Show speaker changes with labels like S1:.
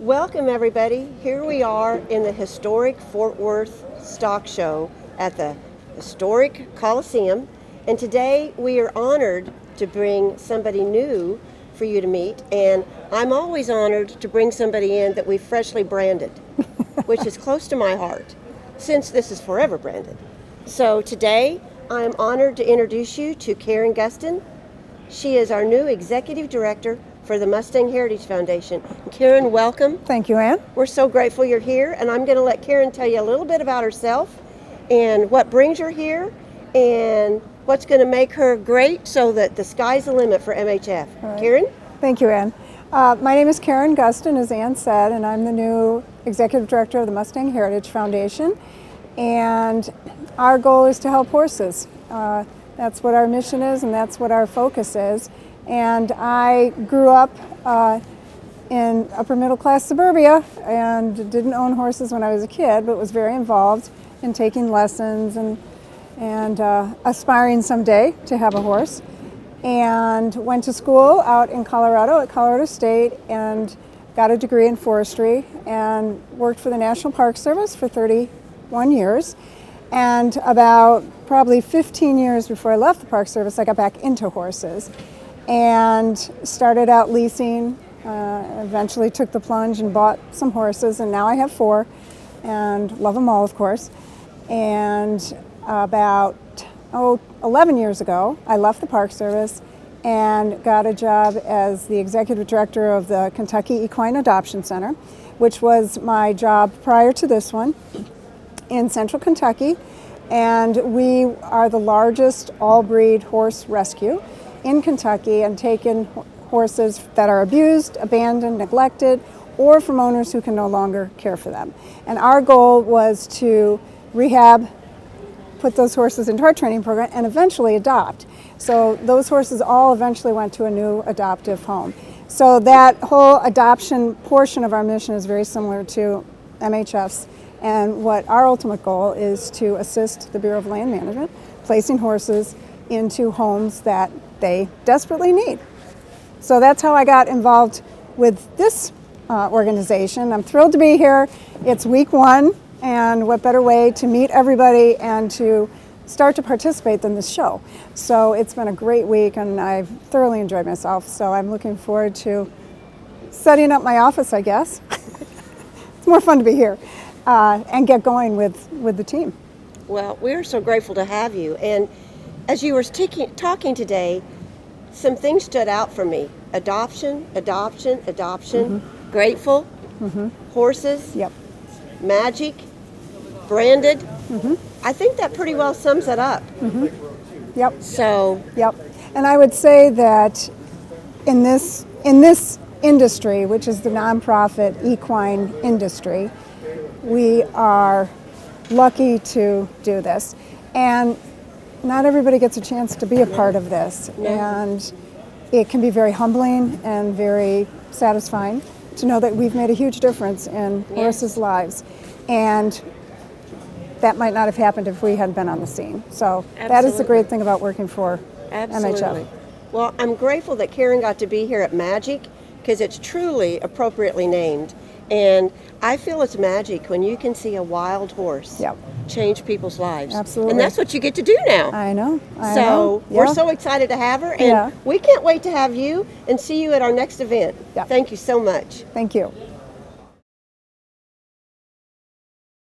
S1: Welcome everybody. Here we are in the historic Fort Worth Stock Show at the historic Coliseum, and today we are honored to bring somebody new for you to meet, and I'm always honored to bring somebody in that we freshly branded, which is close to my heart, since this is forever branded. So today I'm honored to introduce you to Karen Gustin. She is our new Executive Director for the Mustang Heritage Foundation. Karen, welcome.
S2: Thank you, Ann.
S1: We're so grateful you're here, and I'm going to let Karen tell you a little bit about herself and what brings her here and what's going to make her great so that the sky's the limit for MHF.
S2: Right.
S1: Karen?
S2: Thank you, Ann. My name is Karen Gustin, as Ann said, and I'm the new Executive Director of the Mustang Heritage Foundation. And our goal is to help horses. That's what our mission is, and that's what our focus is. And I grew up in upper middle class suburbia and didn't own horses when I was a kid, but was very involved in taking lessons and aspiring someday to have a horse. And went to school out in Colorado at Colorado State and got a degree in forestry and worked for the National Park Service for 31 years. And about probably 15 years before I left the Park Service, I got back into horses and started out leasing, eventually took the plunge and bought some horses, and now I have 4 and love them all, of course. And about 11 years ago, I left the Park Service and got a job as the Executive Director of the Kentucky Equine Adoption Center, which was my job prior to this one, in central Kentucky. And we are the largest all-breed horse rescue in Kentucky, and taken horses that are abused, abandoned, neglected, or from owners who can no longer care for them. And our goal was to rehab, put those horses into our training program, and eventually adopt. So those horses all eventually went to a new adoptive home. So that whole adoption portion of our mission is very similar to MHF's, and what our ultimate goal is to assist the Bureau of Land Management placing horses into homes that they desperately need. So that's how I got involved with this organization. I'm thrilled to be here. It's week 1, and what better way to meet everybody and to start to participate than this show. So it's been a great week, and I've thoroughly enjoyed myself. So I'm looking forward to setting up my office, I guess. It's more fun to be here and get going with the team.
S1: Well, we're so grateful to have you. And as you were talking today, some things stood out for me. Adoption, mm-hmm. Grateful, mm-hmm. Horses,
S2: yep.
S1: Magic, branded.
S2: Mm-hmm.
S1: I think that pretty well sums it up.
S2: Mm-hmm. Yep.
S1: So.
S2: Yep. And I would say that in this industry, which is the nonprofit equine industry, we are lucky to do this. And not everybody gets a chance to be a part of this.
S1: No.
S2: And it can be very humbling and very satisfying to know that we've made a huge difference in horses' lives. And that might not have happened if we hadn't been on the scene. So
S1: Absolutely.
S2: That is the great thing about working for
S1: Absolutely.
S2: MHF.
S1: Well, I'm grateful that Karen got to be here at Magic, because it's truly appropriately named. And I feel it's magic when you can see a wild horse change people's lives.
S2: Absolutely.
S1: And that's what you get to do now.
S2: I know.
S1: So we're so excited to have her, and we can't wait to have you and see you at our next event.
S2: Yeah.
S1: Thank you so much.
S2: Thank you.